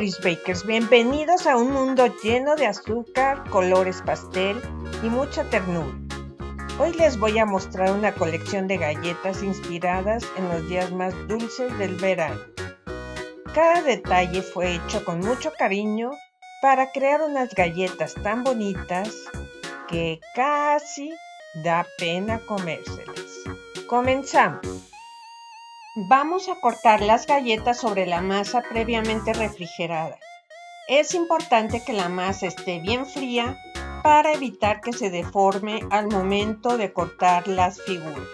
queridos bakers, bienvenidos a un mundo lleno de azúcar, colores pastel y mucha ternura. Hoy les voy a mostrar una colección de galletas inspiradas en los días más dulces del verano. Cada detalle fue hecho con mucho cariño para crear unas galletas tan bonitas que casi da pena comérselas. Comenzamos. Vamos a cortar las galletas sobre la masa previamente refrigerada. Es importante que la masa esté bien fría para evitar que se deforme al momento de cortar las figuras.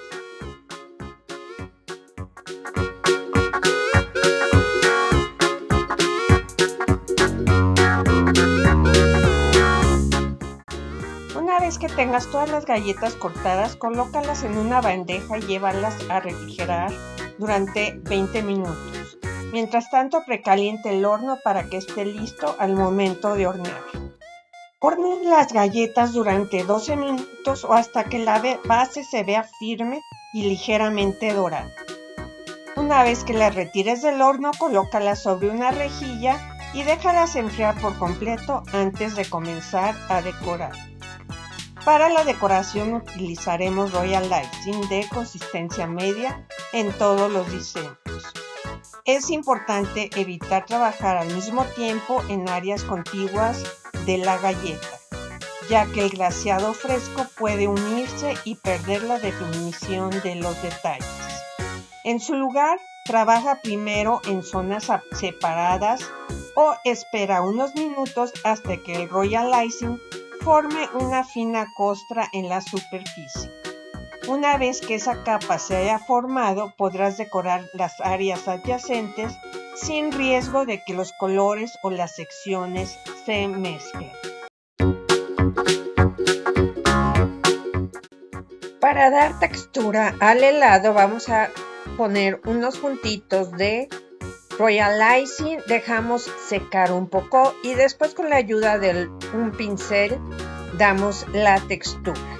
Una vez que tengas todas las galletas cortadas, colócalas en una bandeja y llévalas a refrigerar durante 20 minutos. Mientras tanto, precaliente el horno para que esté listo al momento de hornear. Hornea las galletas durante 12 minutos o hasta que la base se vea firme y ligeramente dorada. Una vez que las retires del horno, colócalas sobre una rejilla y déjalas enfriar por completo antes de comenzar a decorar. Para la decoración utilizaremos royal icing de consistencia media en todos los diseños. Es importante evitar trabajar al mismo tiempo en áreas contiguas de la galleta, ya que el glaseado fresco puede unirse y perder la definición de los detalles. En su lugar, trabaja primero en zonas separadas o espera unos minutos hasta que el royal icing forme una fina costra en la superficie. Una vez que esa capa se haya formado, podrás decorar las áreas adyacentes sin riesgo de que los colores o las secciones se mezclen. Para dar textura al helado vamos a poner unos puntitos de royal icing, dejamos secar un poco y después con la ayuda de un pincel damos la textura.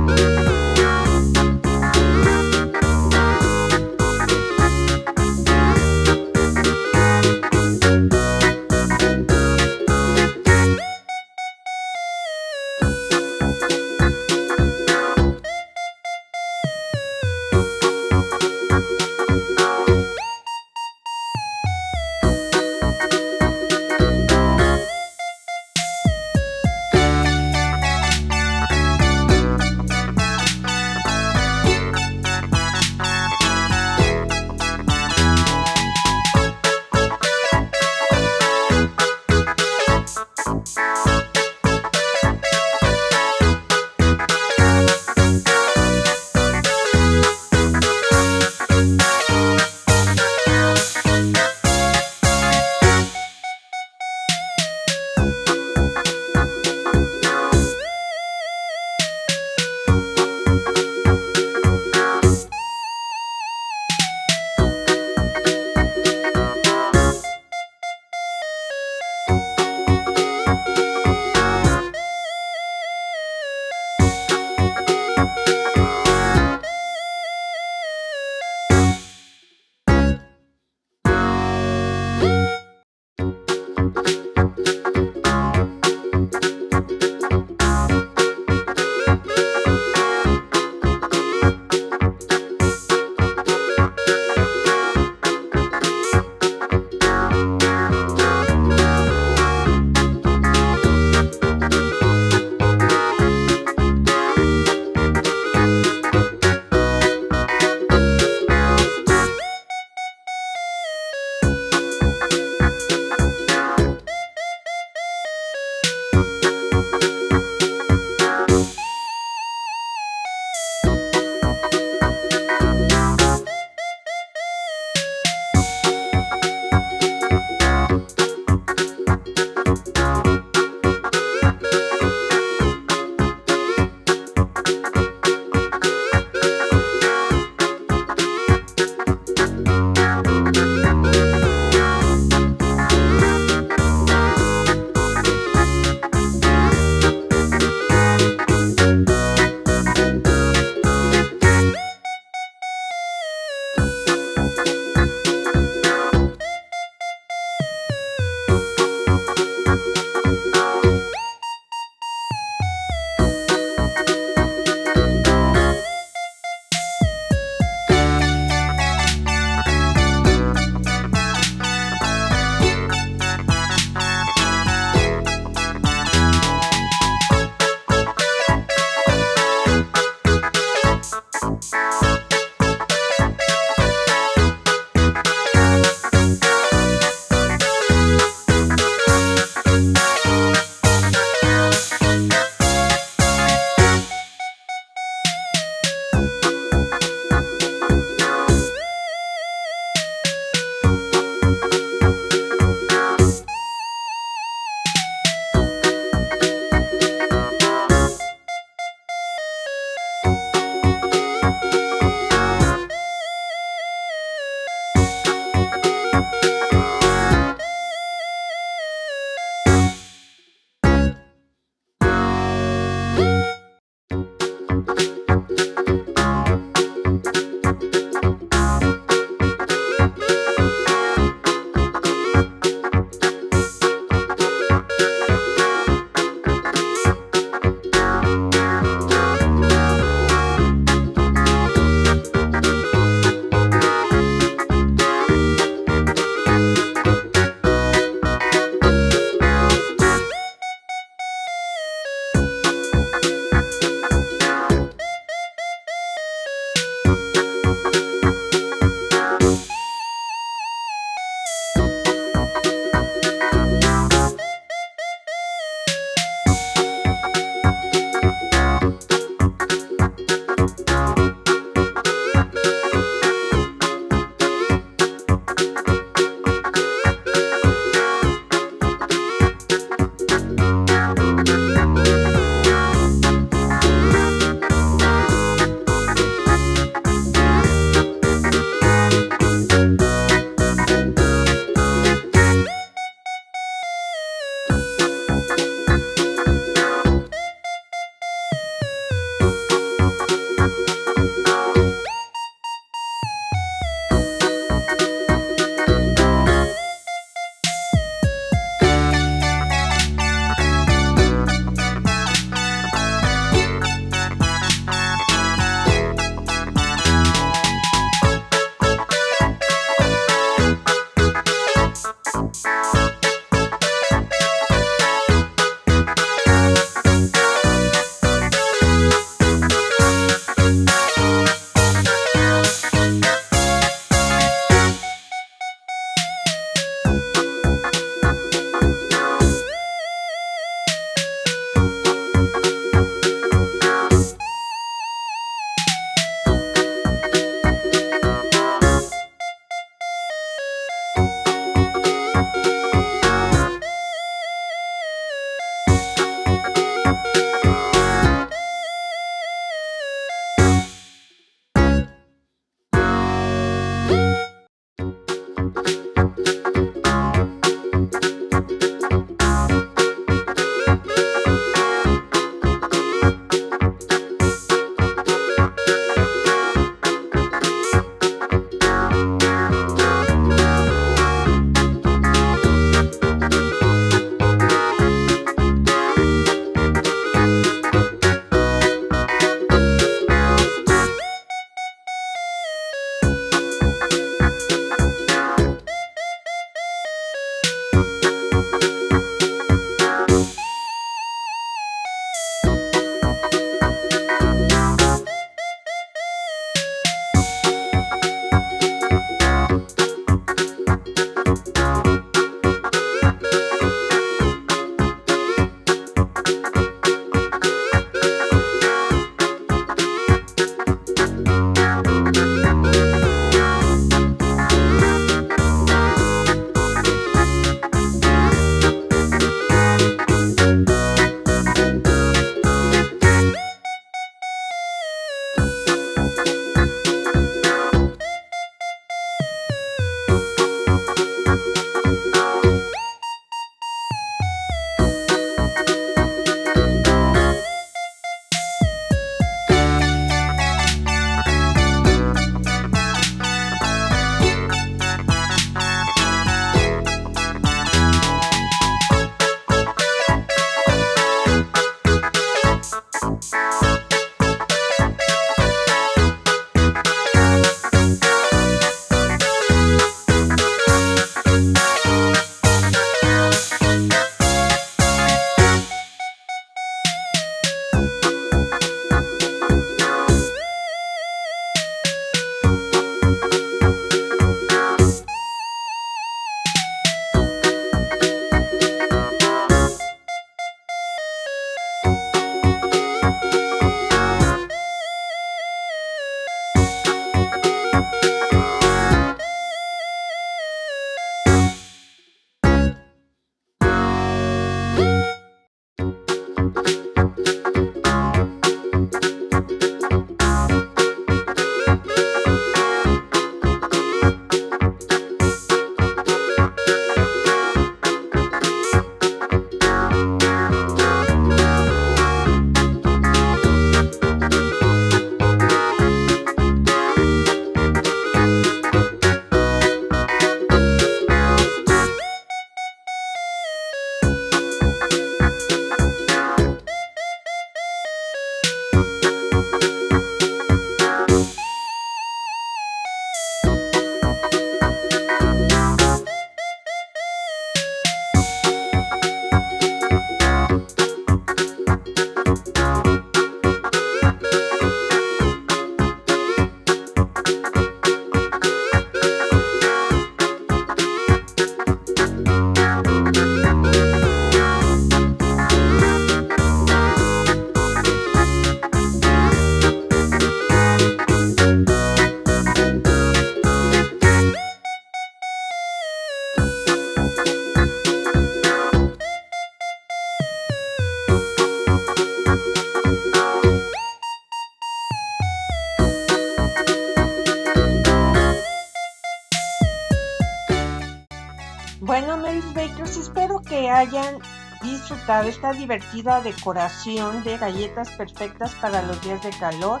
Bueno, Mary's Bakers, espero que hayan disfrutado esta divertida decoración de galletas perfectas para los días de calor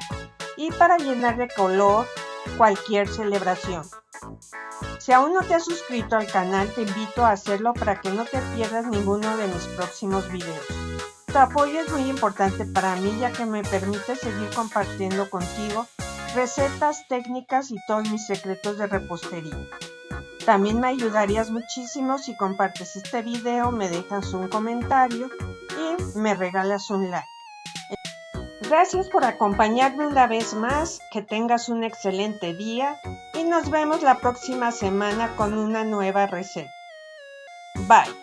y para llenar de color cualquier celebración. Si aún no te has suscrito al canal, te invito a hacerlo para que no te pierdas ninguno de mis próximos videos. Tu apoyo es muy importante para mí, ya que me permite seguir compartiendo contigo recetas, técnicas y todos mis secretos de repostería. También me ayudarías muchísimo si compartes este video, me dejas un comentario y me regalas un like. Gracias por acompañarme una vez más, que tengas un excelente día y nos vemos la próxima semana con una nueva receta. Bye.